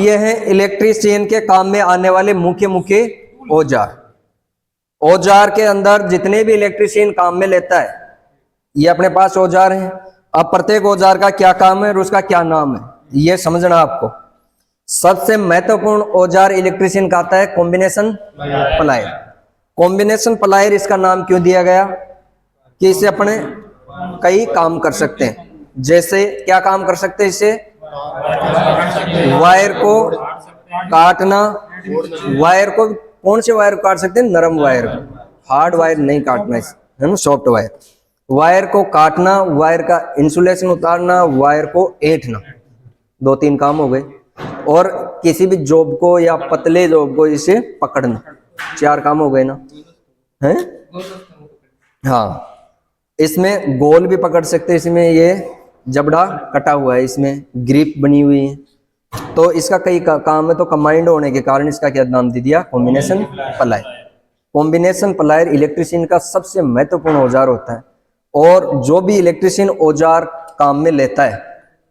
ये है इलेक्ट्रीशियन के काम में आने वाले मुख्य मुख्य औजार। औजार के अंदर जितने भी इलेक्ट्रीशियन काम में लेता है, ये अपने पास औजार हैं। अब प्रत्येक औजार का क्या काम है और उसका क्या नाम है, ये समझना आपको। सबसे महत्वपूर्ण औजार इलेक्ट्रीशियन का आता है कॉम्बिनेशन प्लायर। कॉम्बिनेशन प्लायर इसका नाम क्यों दिया गया कि इसे अपने कई काम कर सकते हैं। जैसे क्या काम कर सकते हैं इसे? वायर को काटना। वायर को कौन से वायर को काट सकते हैं? नरम वायर को, हार्ड वायर नहीं काटना है ना, सॉफ्ट वायर। वायर को काटना, वायर का इंसुलेशन उतारना, वायर को ऐंठना, 2-3 काम हो गए। और किसी भी जॉब को या पतले जॉब को इसे पकड़ना, 4 काम हो गए ना, हैं? हाँ, इसमें गोल भी पकड़ सकते हैं। इसमें ये जबड़ा कटा हुआ है, इसमें ग्रिप बनी हुई है, तो इसका कई काम है। तो कंबाइंड होने के कारण इसका क्या नाम दे दिया? Combination plier. Combination plier electrician का सबसे महत्वपूर्ण औजार होता है। और जो भी इलेक्ट्रीशियन औजार काम में लेता है,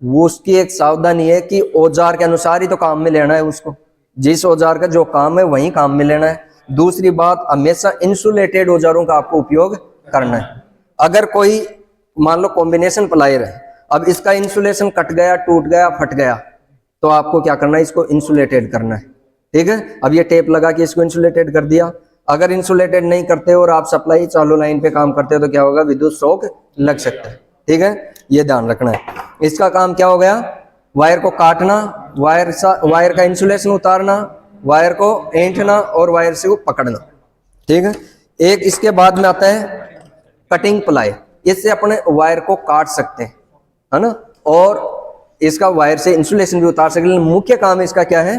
वो उसकी एक सावधानी है कि औजार के अनुसार ही तो काम में लेना है उसको। जिस औजार का जो काम है वही काम में लेना है। दूसरी बात, हमेशा इंसुलेटेड औजारों का आपको उपयोग करना है। अगर कोई मान लो कॉम्बिनेशन प्लायर है, अब इसका इंसुलेशन कट गया, टूट गया, फट गया, तो आपको क्या करना है? इसको इंसुलेटेड करना है। ठीक है, अब ये टेप लगा के इसको इंसुलेटेड कर दिया। अगर इंसुलेटेड नहीं करते और आप सप्लाई चालू लाइन पे काम करते हो तो क्या होगा? विद्युत शॉक लग सकता है। ठीक है, ये ध्यान रखना है। इसका काम क्या हो गया? वायर को काटना, वायर का इंसुलेशन उतारना, वायर को ऐंठना और वायर से को पकड़ना। ठीक है, एक इसके बाद में आता है कटिंग प्लायर। इससे अपने वायर को काट सकते हैं, है ना, और इसका वायर से इंसुलेशन भी उतार सकते हैं। मुख्य काम इसका क्या है?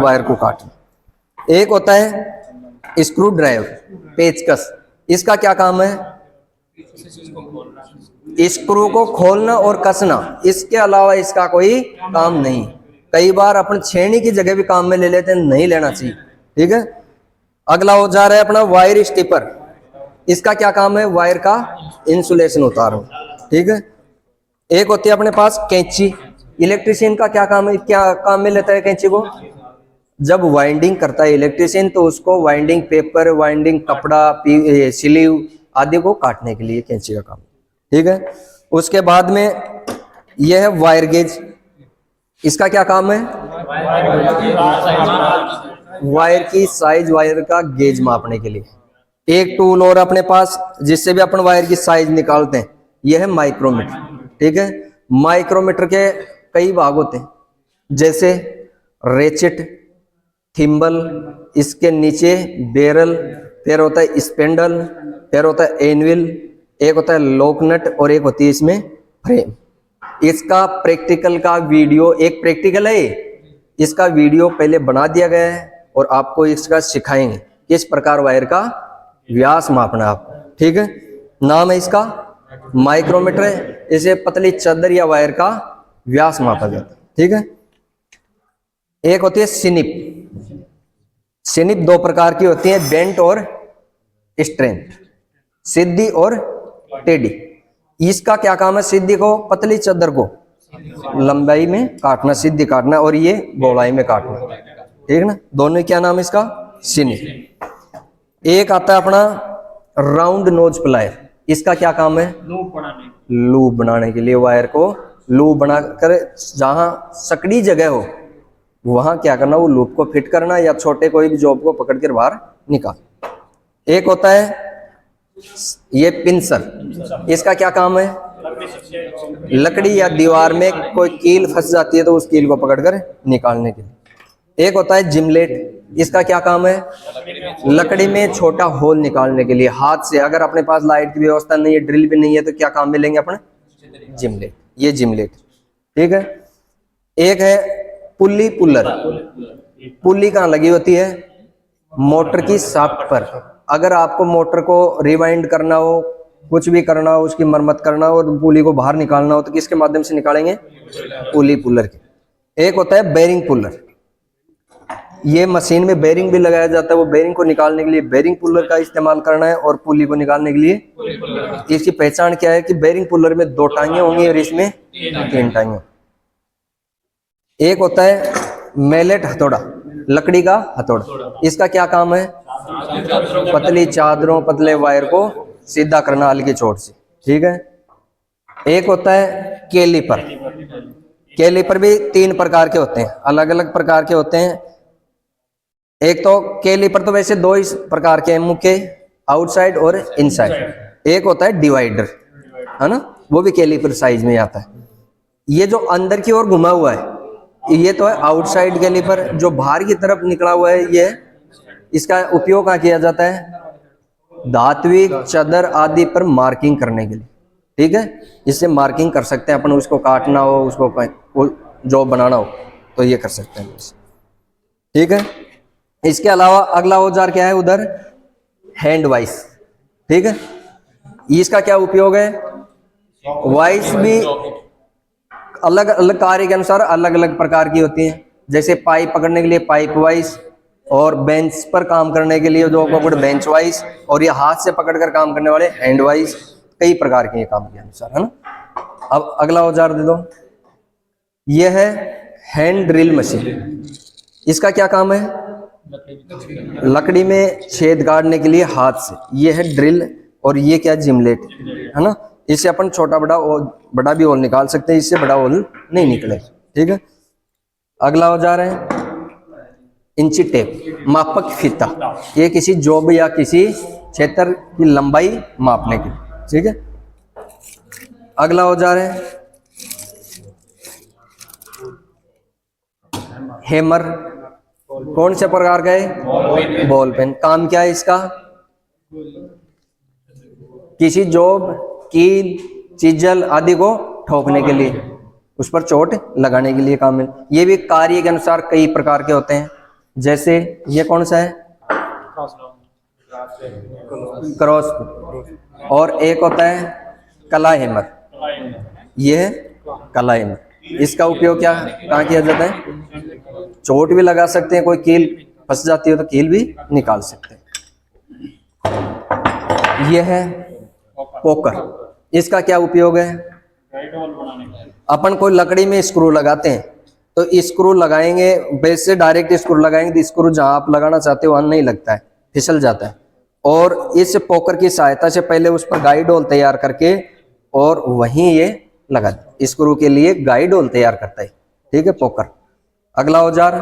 वायर को काटना। एक होता है स्क्रू ड्राइवर, पेचकस। इसका क्या काम है? स्क्रू को खोलना और कसना, इसके अलावा इसका कोई काम नहीं। कई बार अपन छेनी की जगह भी काम में ले लेते हैं, नहीं लेना चाहिए। ठीक है, अगला औजार है अपना वायर स्टिपर। इसका क्या काम है? वायर का इंसुलेशन उतारना। ठीक है, एक होती है अपने पास कैंची। इलेक्ट्रीशियन का क्या काम है? क्या काम में लेता है कैंची को? जब वाइंडिंग करता है इलेक्ट्रीशियन तो उसको वाइंडिंग पेपर, वाइंडिंग कपड़ा, स्लीव आदि को काटने के लिए कैंची का काम। ठीक है, उसके बाद में यह है वायर गेज। इसका क्या काम है? वायर की साइज, वायर का गेज मापने के लिए। एक टूल और अपने पास जिससे भी अपन वायर की साइज निकालते हैं, यह है माइक्रोमीटर। ठीक है, माइक्रोमीटर के कई भाग होते हैं, जैसे रेचेट, थिम्बल, इसके नीचे बैरल, फिर होता है स्पेंडल, फिर होता है एनविल, एक होता है लॉक नट और एक होती है इसमें फ्रेम। इसका प्रैक्टिकल का वीडियो, एक प्रैक्टिकल है, इसका वीडियो पहले बना दिया गया है और आपको इसका सिखाएंगे किस प्रकार वायर का व्यास मापना है आपको। ठीक है, नाम है इसका माइक्रोमीटर है। इसे पतली चादर या वायर का व्यास मापा जाता है। ठीक है, एक होती है सिनिप। सिनिप 2 प्रकार की होती है, बेंट और स्ट्रेंथ, सीधी और टेढ़ी। इसका क्या काम है? सीधी को, पतली चादर को लंबाई में काटना, सीधी काटना, और ये गोलाई में काटना। ठीक है ना, दोनों क्या नाम है इसका? सिनिप। एक आता है अपना राउंड नोज प्लायर। इसका क्या काम है? लूप बनाने के लिए वायर को लूप बनाकर जहां सकड़ी जगह हो वहां क्या करना? वो लूप को फिट करना या छोटे कोई भी जॉब को पकड़ कर बाहर निकाल। एक होता है ये पिंसर। इसका क्या काम है? लकड़ी या दीवार में कोई कील फंस जाती है तो उस कील को पकड़कर निकालने के लिए। एक होता है जिमलेट। इसका क्या काम है? लकड़ी में छोटा होल निकालने के लिए हाथ से। अगर अपने पास लाइट की व्यवस्था नहीं है, ड्रिल भी नहीं है, तो क्या काम में लेंगे अपने? जिमलेट। ये जिमलेट। ठीक है, एक है पुल्ली पुलर। पुल्ली कहाँ लगी होती है? मोटर की शाफ्ट पर। अगर आपको मोटर को रिवाइंड करना हो, कुछ भी करना हो, उसकी मरम्मत करना हो और पुली को बाहर निकालना हो तो किसके माध्यम से निकालेंगे? पुली पुलर के। एक होता है बेरिंग पुलर। ये मशीन में बेरिंग भी लगाया जाता है, वो बेरिंग को निकालने के लिए बेरिंग पुलर का इस्तेमाल करना है और पुली को निकालने के लिए। इसकी पहचान क्या है कि बेरिंग पुलर में 2 टांगे होंगी और इसमें 3 टांगे। एक होता है मैलेट हथौड़ा, लकड़ी का हथौड़ा। इसका क्या काम है? पतली चादरों, पतले वायर को सीधा करना हल की चोट से, ठीक है। एक होता है कैलीपर। कैलीपर भी 3 प्रकार के होते हैं, अलग अलग प्रकार के होते हैं। एक तो कैलीपर तो वैसे 2 ही प्रकार के हैं मुख्य, आउटसाइड और इनसाइड। एक होता है डिवाइडर, है ना, वो भी कैलीपर साइज में आता है। ये जो अंदर की ओर घुमा हुआ है ये तो है आउटसाइड कैलीपर, जो बाहर की तरफ निकला हुआ है ये, इसका उपयोग क्या किया जाता है? धात्विक चादर आदि पर मार्किंग करने के लिए, ठीक है। इससे मार्किंग कर सकते हैं अपन, उसको काटना हो, उसको जो बनाना हो तो ये कर सकते हैं, ठीक है। इसके अलावा अगला औजार क्या है उधर? हैंड वाइस, ठीक है। इसका क्या उपयोग है? वाइस भी अलग अलग कार्य के अनुसार अलग अलग प्रकार की होती हैं। जैसे पाइप पकड़ने के लिए पाइप वाइस, और बेंच पर काम करने के लिए जो पकड़ बेंच वाइस, और ये हाथ से पकड़कर काम करने वाले हैंड वाइस। कई प्रकार के काम के अनुसार, है ना। अब अगला औजार दे दो, ये है हैंड ड्रिल मशीन। इसका क्या काम है? लकड़ी में छेद गाड़ने के लिए हाथ से। ये है ड्रिल, और ये क्या? जिमलेट, है ना। इससे अपन छोटा बड़ा भी होल निकाल सकते हैं, इससे बड़ा होल नहीं निकले, ठीक है। अगला औजार है इंची टेप, मापक फीता। ये किसी जॉब या किसी क्षेत्र की लंबाई मापने की, ठीक है। अगला औजार है हैमर। कौन से प्रकार का है? Ball pen. काम क्या है इसका? किसी जॉब, कील, चिजल आदि को ठोकने के लिए, उस पर चोट लगाने के लिए काम है। ये भी कार्य के अनुसार कई प्रकार के होते हैं। जैसे ये कौन सा है? क्रॉस। और एक होता है कला हैमर, ये है कला हैमर। इसका उपयोग क्या कहाँ किया जाता है? चोट भी लगा सकते हैं, कोई कील फंस जाती है तो कील भी निकाल सकते हैं। ये है पोकर। इसका क्या उपयोग है? अपन कोई लकड़ी में स्क्रू लगाते हैं तो स्क्रू लगाएंगे, वैसे डायरेक्ट स्क्रू लगाएंगे तो स्क्रू जहां आप लगाना चाहते हो वहां नहीं लगता है, फिसल जाता है। और इस पोकर की सहायता से पहले उस पर गाइड होल तैयार करके और वहीं ये लगा स्क्रू के लिए गाइड होल तैयार करता है, ठीक है, पोकर। अगला औजार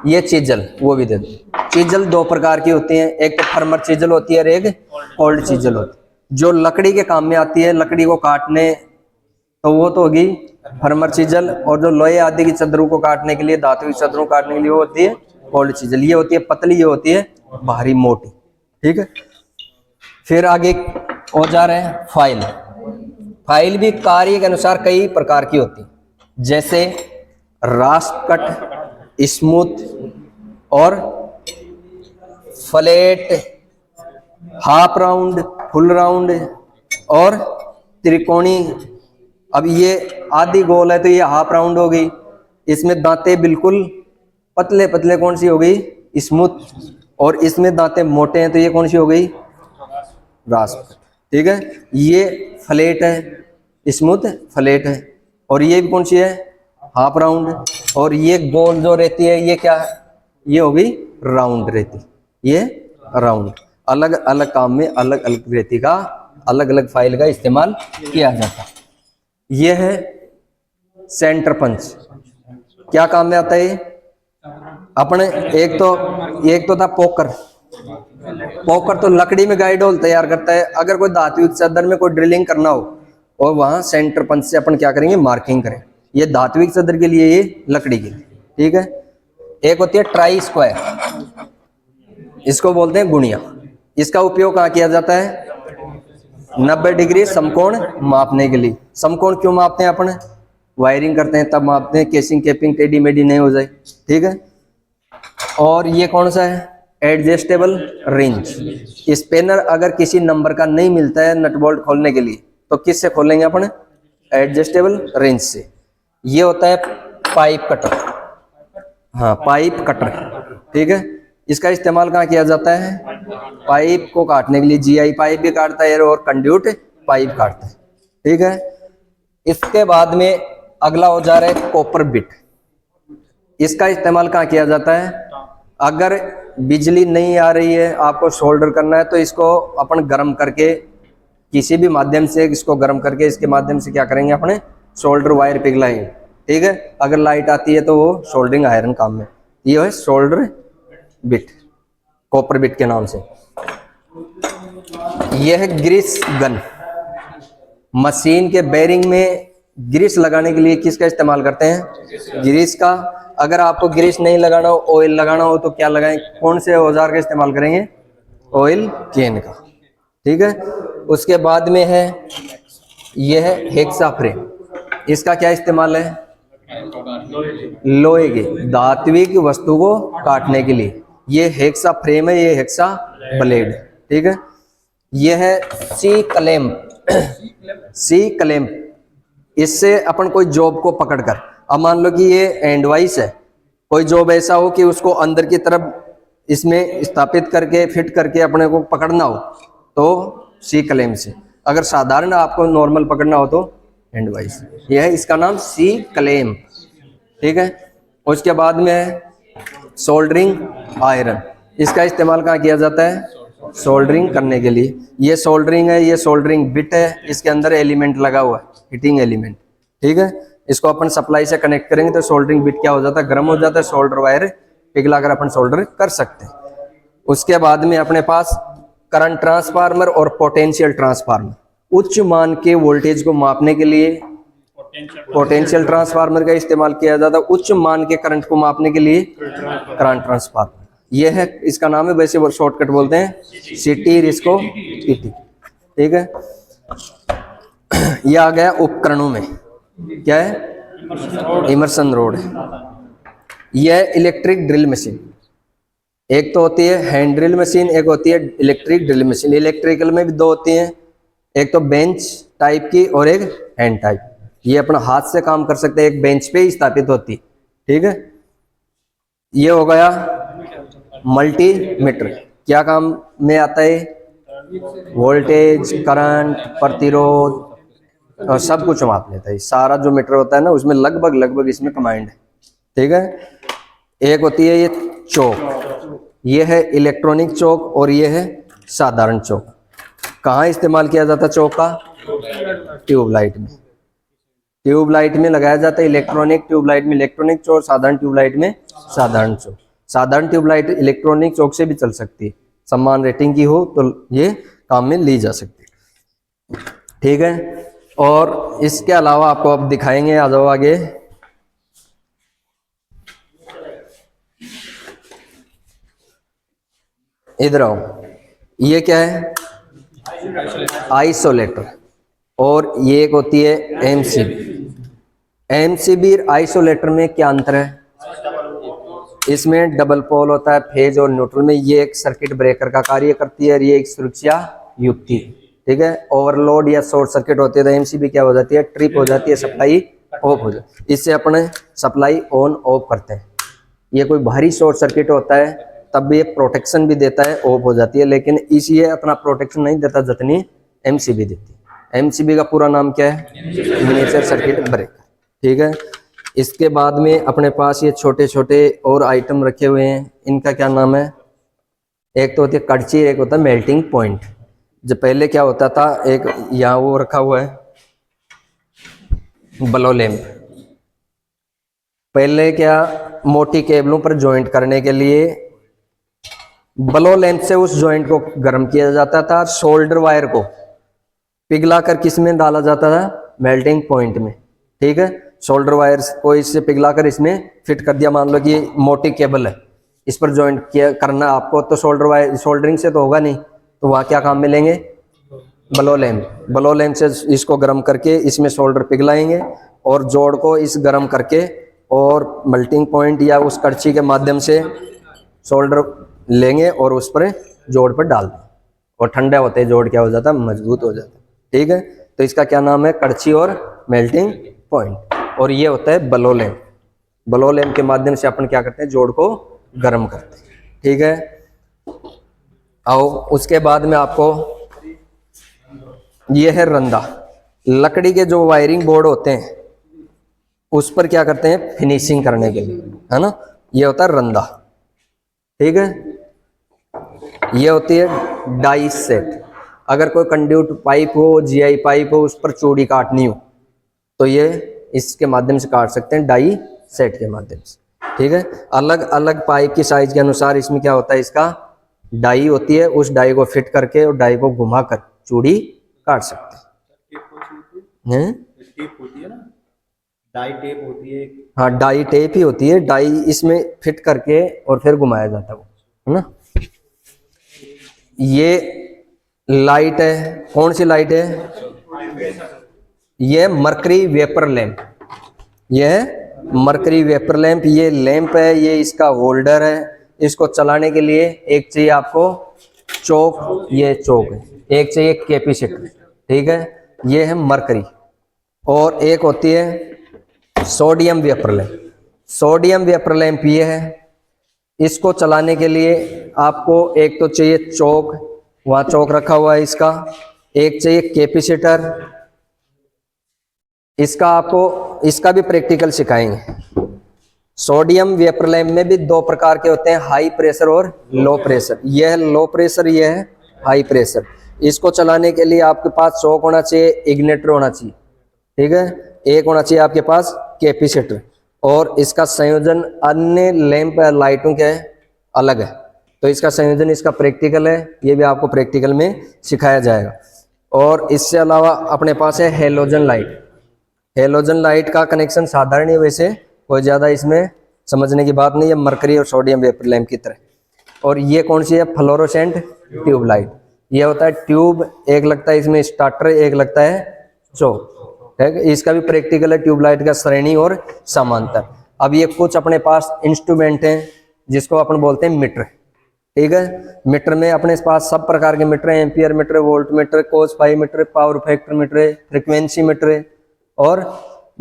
ये चिजल, वो भी दे दो। चिजल 2 प्रकार की होती है, एक तो फर्मर चिजल होती है और एक ओल्ड चिजल होती है। जो लकड़ी के काम में आती है, लकड़ी को काटने, तो वो तो होगी फर्मर चिजल। और जो लोहे आदि की चादरों को काटने के लिए, धातु की चादरों को काटने के लिए वो होती है ओल्ड चिजल। ये होती है पतली, ये होती है भारी मोटी, ठीक है। फिर आगे औजार है फाइल। फाइल भी कार्य के अनुसार कई प्रकार की होती है, जैसे रास्प कट, स्मूथ और flat, half round, full round और त्रिकोणी। अब ये आधी गोल है तो ये हाफ राउंड हो गई। इसमें दांते बिल्कुल पतले पतले कौन सी हो गई? स्मूथ। और इसमें दांते मोटे हैं तो ये कौन सी हो गई? रास्प, ठीक है। ये फ्लैट है, स्मूथ फ्लैट है। और ये भी कौन सी है? Half round. और ये गोल जो रहती है ये क्या है? ये हो गई राउंड रहती, ये राउंड। अलग अलग काम में अलग अलग रेती का, अलग अलग फाइल का इस्तेमाल किया जाता है। ये है सेंटर पंच। क्या काम में आता है? अपने एक तो था पोकर। पोकर तो लकड़ी में गाइड होल तैयार करता है। अगर कोई धातु चादर में कोई ड्रिलिंग करना हो और वहां सेंटर पंच से अपन क्या करेंगे? मार्किंग करें। ये धात्विक चादर के लिए, ये लकड़ी के लिए, ठीक है। एक होती है ट्राई स्क्वायर, इसको बोलते हैं गुणिया। इसका उपयोग कहाँ किया जाता है? 90 डिग्री समकोण मापने के लिए। समकोण क्यों मापते हैं अपन? वायरिंग करते हैं तब मापते हैं, केसिंग कैपिंग टेढ़ी मेढ़ी नहीं हो जाए, ठीक है। और ये कौन सा है? Adjustable range. स्पेनर अगर किसी नंबर का नहीं मिलता है नट बोल्ट खोलने के लिए तो किससे खोलेंगे अपन? एडजस्टेबल रेंज से। ये होता है पाइप कटर, हाँ पाइप कटर, ठीक है। इसका इस्तेमाल कहाँ किया जाता है? पाइप को काटने के लिए। जीआई पाइप भी काटता है और कंड्यूट पाइप काटता है, ठीक है। इसके बाद में अगला औजार है कॉपर बिट। इसका इस्तेमाल कहाँ किया जाता है? अगर बिजली नहीं आ रही है, आपको सोल्डर करना है, तो इसको अपन गर्म करके किसी भी माध्यम से इसको गर्म करके इसके माध्यम से क्या करेंगे, अपने सोल्डर वायर पिघलाएंगे। ठीक है, अगर लाइट आती है तो वो सोल्डरिंग आयरन काम में। ये है सोल्डर बिट, कॉपर बिट के नाम से। यह है ग्रीस गन। मशीन के बेरिंग में ग्रीस लगाने के लिए किसका इस्तेमाल करते हैं? ग्रीस का। अगर आपको ग्रीस नहीं लगाना हो, ऑयल लगाना हो, तो क्या लगाएं? कौन से औजार का इस्तेमाल करेंगे? ऑयल केन का। ठीक है, उसके बाद में है यह हेक्सा फ्रेम। इसका क्या इस्तेमाल है? लोहे की धात्विक वस्तु को काटने के लिए। ये हेक्सा फ्रेम है, ये हेक्सा ब्लेड। ठीक है, यह है सी क्लैंप। सी क्लैंप, इससे अपन कोई जॉब को पकड़कर, अब मान लो कि ये एंड वाइस है, कोई जॉब ऐसा हो कि उसको अंदर की तरफ इसमें स्थापित करके फिट करके अपने को पकड़ना हो, तो सी क्लैंप से। अगर साधारण आपको नॉर्मल पकड़ना हो तो एंड वाइस। यह है इसका नाम सी क्लैंप। ठीक है, उसके बाद में है सोल्डरिंग आयरन। इसका इस्तेमाल कहाँ किया जाता है? सोल्डरिंग करने के लिए। ये सोल्डरिंग है, ये सोल्डरिंग बिट है, इसके अंदर एलिमेंट लगा हुआ है, हीटिंग एलिमेंट। ठीक है, इसको अपन सप्लाई से कनेक्ट करेंगे तो सोल्डरिंग बिट क्या हो जाता है? गर्म हो जाता है, सोल्डर वायर पिघलाकर अपन सोल्डर कर सकते हैं। उसके बाद में अपने पास करंट ट्रांसफार्मर और पोटेंशियल ट्रांसफार्मर। उच्च मान के वोल्टेज को मापने के लिए पोटेंशियल ट्रांसफार्मर का इस्तेमाल किया जाता है, उच्च मान के करंट को मापने के लिए करंट ट्रांसफार्मर। यह है, इसका नाम है, वैसे वो शॉर्टकट बोलते हैं सीटी, इसको ईटी। ठीक है, यह आ गया उपकरणों में। क्या है? इमर्सन रोड है। यह इलेक्ट्रिक ड्रिल मशीन। एक तो होती है हैंड ड्रिल मशीन, एक होती है इलेक्ट्रिक ड्रिल मशीन। इलेक्ट्रिकल में भी दो होती हैं, एक तो बेंच टाइप की और एक हैंड टाइप। ये अपना हाथ से काम कर सकते हैं, एक बेंच पे ही स्थापित होती। ठीक है, ये हो गया मल्टीमीटर। क्या काम में आता है? वोल्टेज, करंट, प्रतिरोध और सब कुछ माप लेता है। सारा जो मीटर होता है ना, उसमें लगभग इसमें कमांड है। ठीक है, एक होती है ये चौक, ये है इलेक्ट्रॉनिक चौक और ये है साधारण चौक। कहाँ इस्तेमाल किया जाता है चौक का? ट्यूबलाइट में। ट्यूबलाइट में लगाया जाता है। इलेक्ट्रॉनिक ट्यूबलाइट में इलेक्ट्रॉनिक चौक, साधारण ट्यूबलाइट में साधारण चौक। साधारण ट्यूबलाइट इलेक्ट्रॉनिक चौक से भी चल सकती है, समान रेटिंग की हो तो ये काम में ली जा सकती है। ठीक है, और इसके अलावा आपको अब दिखाएंगे, आ जाओ आगे। इधर आओ, ये क्या है? आइसोलेटर। और ये एक होती है एमसीबी। एमसीबी आइसोलेटर में क्या अंतर है? इसमें डबल पोल होता है, फेज और न्यूट्रल में। ये एक सर्किट ब्रेकर का कार्य करती है और ये एक सुरक्षा युक्ति। ठीक है, ओवरलोड या शॉर्ट सर्किट होती है तो एमसीबी क्या हो जाती है? ट्रिप हो जाती है, सप्लाई ऑफ हो जाती है। इससे अपने सप्लाई ऑन ऑफ करते हैं। ये कोई भारी शॉर्ट सर्किट होता है तब भी ये प्रोटेक्शन भी देता है, ऑफ हो जाती है, लेकिन इसी अपना प्रोटेक्शन नहीं देता जितनी एमसीबी देती है। एमसीबी का पूरा नाम क्या है? Miniature circuit breaker. ठीक है, इसके बाद में अपने पास ये छोटे छोटे और आइटम रखे हुए हैं। इनका क्या नाम है? एक तो होती है कड़ची, एक होता है मेल्टिंग पॉइंट। जो पहले क्या होता था, एक यहाँ वो रखा हुआ है ब्लो लैंप। पहले क्या, मोटी केबलों पर ज्वाइंट करने के लिए ब्लो लैंप से उस ज्वाइंट को गर्म किया जाता था। शोल्डर वायर को पिघलाकर किस में डाला जाता था? मेल्टिंग पॉइंट में। ठीक है, शोल्डर वायर को इससे पिघलाकर इसमें फिट कर दिया। मान लो कि मोटी केबल है, इस पर ज्वाइंट किया करना आपको, तो शोल्डर वायर सोल्डरिंग से तो होगा नहीं, तो वहाँ क्या काम में लेंगे? Blow lamp. ब्लो लैंप से इसको गर्म करके इसमें शोल्डर पिघलाएंगे और जोड़ को इस गर्म करके और मेल्टिंग पॉइंट या उस कड़छी के माध्यम से शोल्डर लेंगे और उस पर जोड़ पर डाल दें, और ठंडा होते हैं जोड़ क्या हो जाता है? मजबूत हो जाता है। ठीक है, तो इसका क्या नाम है? कड़छी और मेल्टिंग पॉइंट। और ये होता है ब्लो लैंप। ब्लो लैंप के माध्यम से अपन क्या करते हैं? जोड़ को गर्म करते हैं। ठीक है, आओ उसके बाद में आपको ये है रंदा। लकड़ी के जो वायरिंग बोर्ड होते हैं, उस पर क्या करते हैं, फिनिशिंग करने के लिए, है ना। ये होता है रंदा, ठीक है। ये होती है डाई सेट। अगर कोई कंड्यूट पाइप हो, जीआई पाइप हो, उस पर चूड़ी काटनी हो तो ये इसके माध्यम से काट सकते हैं, डाई सेट के माध्यम से, ठीक है। अलग अलग पाइप की साइज के अनुसार इसमें क्या होता है, इसका डाई होती है, उस डाई को फिट करके और डाई को घुमाकर चूड़ी काट सकते हैं। टेप होती है ना, डाई टेप होती है। हाँ, डाई टेप ही होती है, डाई इसमें फिट करके और फिर घुमाया जाता है वो, है ना। ये लाइट है, कौन सी लाइट है, ये मरकरी वेपर लैंप। ये है मरकरी वेपर लैंप। ये लैंप है, ये इसका होल्डर है। इसको चलाने के लिए एक चाहिए आपको चौक, ये चौक है, एक चाहिए कैपेसिटर, ठीक है। ये है मरकरी। और एक होती है sodium vapour lamp. Sodium vapour lamp ये है, इसको चलाने के लिए आपको एक तो चाहिए चौक, वहाँ चौक रखा हुआ है इसका, एक चाहिए कैपेसिटर। इसका आपको इसका भी प्रैक्टिकल सिखाएंगे। सोडियम वेपर लैंप में भी दो प्रकार के होते हैं, हाई प्रेशर और लो प्रेशर। यह है लो प्रेशर, यह है हाई प्रेशर। इसको चलाने के लिए आपके पास चौक होना चाहिए, इग्निटर होना चाहिए, ठीक है। एक होना चाहिए आपके पास कैपेसिटर। और इसका संयोजन अन्य लैंप लाइटों के अलग है, तो इसका संयोजन इसका प्रैक्टिकल है, ये भी आपको प्रैक्टिकल में सिखाया जाएगा। और इससे अलावा अपने पास है हेलोजन लाइट। हेलोजन लाइट का कनेक्शन साधारण है, वैसे कोई ज़्यादा इसमें समझने की बात नहीं है, मरकरी और सोडियम वेपर लैंप की तरह। और ये कौन सी है, फ्लोरोसेंट ट्यूब लाइट। ये होता है ट्यूब, एक लगता है इसमें स्टार्टर, एक लगता है चौक, ठीक है। इसका भी प्रैक्टिकल है, ट्यूब लाइट का श्रेणी और समांतर। अब ये कुछ अपने पास इंस्ट्रूमेंट हैं जिसको अपन बोलते हैं मीटर, ठीक है। मीटर में अपने पास सब प्रकार के मीटर हैं, ampere meter, volt meter, cos phi meter, power factor meter, frequency meter और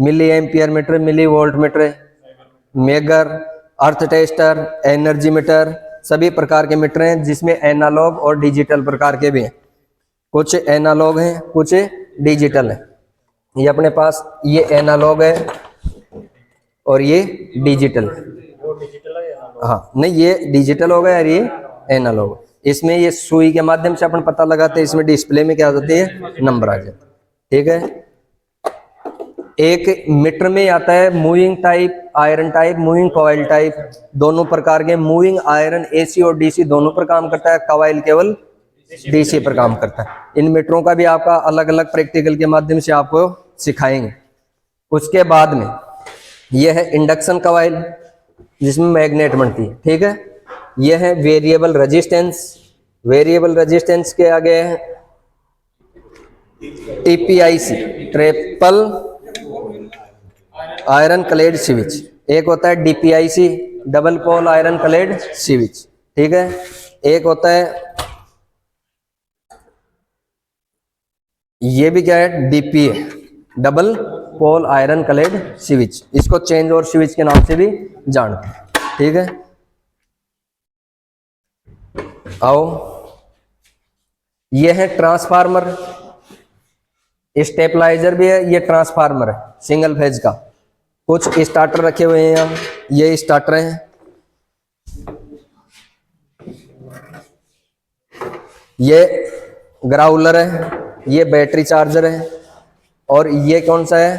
milli ampere meter, milli volt meter, megger, earth tester, energy meter, सभी प्रकार के मीटर हैं, जिसमें एनालॉग और डिजिटल प्रकार के भी हैं। कुछ एनालॉग हैं, कुछ डिजिटल हैं। ये अपने पास ये एनालॉग है और ये डिजिटल है। हाँ नहीं, ये डिजिटल हो गया और ये एनालॉग। इसमें ये सुई के माध्यम से अपन पता लगाते हैं, इसमें डिस्प्ले में क्या होती है, नंबर आ जाता है, ठीक है। एक मीटर में आता है moving type, iron type, moving coil type, दोनों प्रकार के। मूविंग आयरन एसी और डीसी दोनों पर काम करता है, कॉइल केवल डीसी पर काम करता है। इन मीटरों का भी आपका अलग अलग प्रैक्टिकल के माध्यम से आपको सिखाएंगे। उसके बाद में यह है इंडक्शन कॉइल, जिसमें मैग्नेट बनती है, ठीक है। यह है वेरिएबल रेजिस्टेंस। वेरिएबल रेजिस्टेंस के आगे है TPIC, triple iron clad switch. एक होता है DPIC, double pole iron clad switch, ठीक है। एक होता है, ये भी क्या है, DPA, double pole iron clad switch. इसको चेंज और स्विच के नाम से भी जानते हैं, ठीक है। आओ, ये है ट्रांसफार्मर, स्टेबलाइजर भी है, ये ट्रांसफार्मर है सिंगल फेज का। कुछ स्टार्टर रखे हुए हैं यहाँ, ये स्टार्टर हैं, ये ग्राउलर है, ये बैटरी चार्जर है, और ये कौन सा है,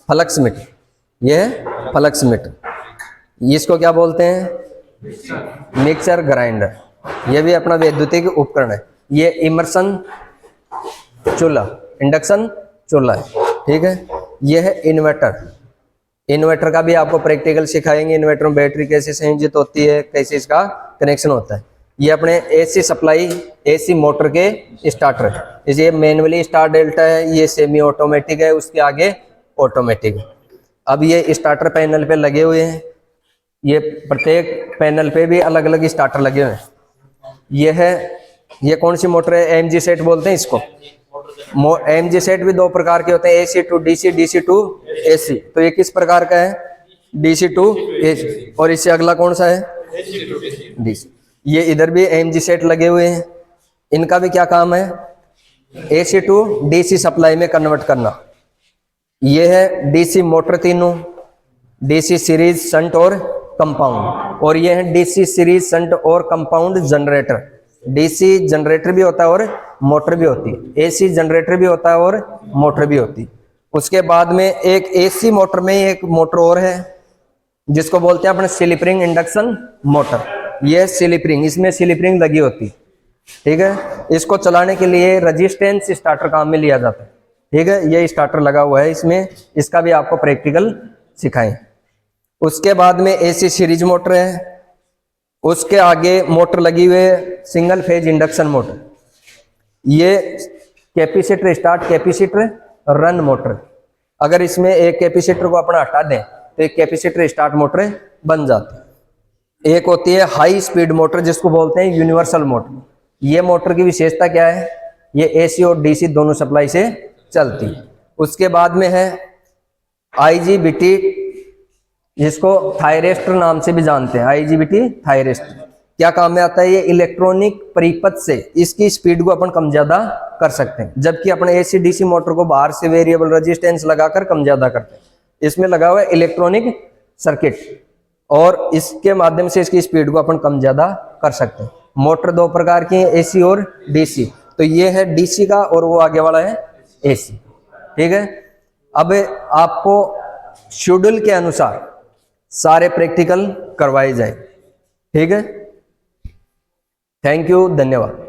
फ्लक्स मीटर। ये है फ्लक्स मीटर। इसको क्या बोलते हैं, मिक्सर ग्राइंडर। ये भी अपना वैद्युतिक उपकरण है। ये इमर्सन चूल्हा, इंडक्शन चूल्हा है, ठीक है। ये है इन्वर्टर। इन्वर्टर का भी आपको प्रैक्टिकल सिखाएंगे। इन्वर्टर में बैटरी कैसे संयोजित होती है, कैसे इसका कनेक्शन होता है। ये अपने एसी सप्लाई, एसी मोटर के स्टार्टर है। ये मैनुअली स्टार्ट डेल्टा है, ये सेमी ऑटोमेटिक है, उसके आगे ऑटोमेटिक है। अब ये स्टार्टर पैनल पे लगे हुए हैं, ये प्रत्येक पैनल पे भी अलग अलग स्टार्टर लगे हुए हैं। ये है, ये कौन सी मोटर है, एमजी सेट बोलते हैं इसको। एमजी सेट भी दो प्रकार के होते हैं, AC to DC, DC to AC. तो ये किस प्रकार का है, डीसी टू एसी। और इससे अगला कौन सा है, डीसी। ये इधर भी एमजी सेट लगे हुए हैं, इनका भी क्या काम है, एसी टू डीसी सप्लाई में कन्वर्ट करना। ये है डीसी मोटर तीनों, डीसी सीरीज शंट और कंपाउंड, और ये है डीसी सीरीज शंट और कंपाउंड जनरेटर। डीसी जनरेटर भी होता है और मोटर भी होती है, एसी जनरेटर भी होता है और मोटर भी होती है। उसके बाद में एक एसी मोटर में एक मोटर और है जिसको बोलते हैं अपने स्लिप रिंग इंडक्शन मोटर। ये स्लिप रिंग, इसमें स्लिप रिंग लगी होती है, ठीक है। इसको चलाने के लिए रेजिस्टेंस स्टार्टर काम में लिया जाता है, ठीक है। ये स्टार्टर लगा हुआ है इसमें, इसका भी आपको प्रैक्टिकल सिखाएं। उसके बाद में एसी सीरीज मोटर है, उसके आगे मोटर लगी हुई है सिंगल फेज इंडक्शन मोटर। ये capacitor start, capacitor run motor. अगर इसमें एक कैपेसिटर को अपना हटा दें तो एक कैपेसिटर स्टार्ट मोटर बन जाती है। एक होती है हाई स्पीड मोटर जिसको बोलते हैं यूनिवर्सल मोटर। ये मोटर की विशेषता क्या है, ये एसी और डीसी दोनों सप्लाई से चलती है। उसके बाद में है आईजीबीटी, जिसको थायरेस्टर नाम से भी जानते हैं, आईजीबीटी थायरेस्टर। क्या काम में आता है, ये इलेक्ट्रॉनिक परिपथ से इसकी स्पीड को अपन कम ज्यादा कर सकते हैं, जबकि अपन एसी डीसी मोटर को बाहर से वेरिएबल रेजिस्टेंस लगाकर कम ज्यादा करते हैं। इसमें लगा हुआ है इलेक्ट्रॉनिक सर्किट, और इसके माध्यम से इसकी स्पीड को अपन कम ज्यादा कर सकते हैं। मोटर दो प्रकार की है, एसी और डीसी। तो ये है डीसी का और वो आगे वाला है एसी, ठीक है। अब आपको शेड्यूल के अनुसार सारे प्रैक्टिकल करवाए जाए, ठीक है। थैंक यू, धन्यवाद।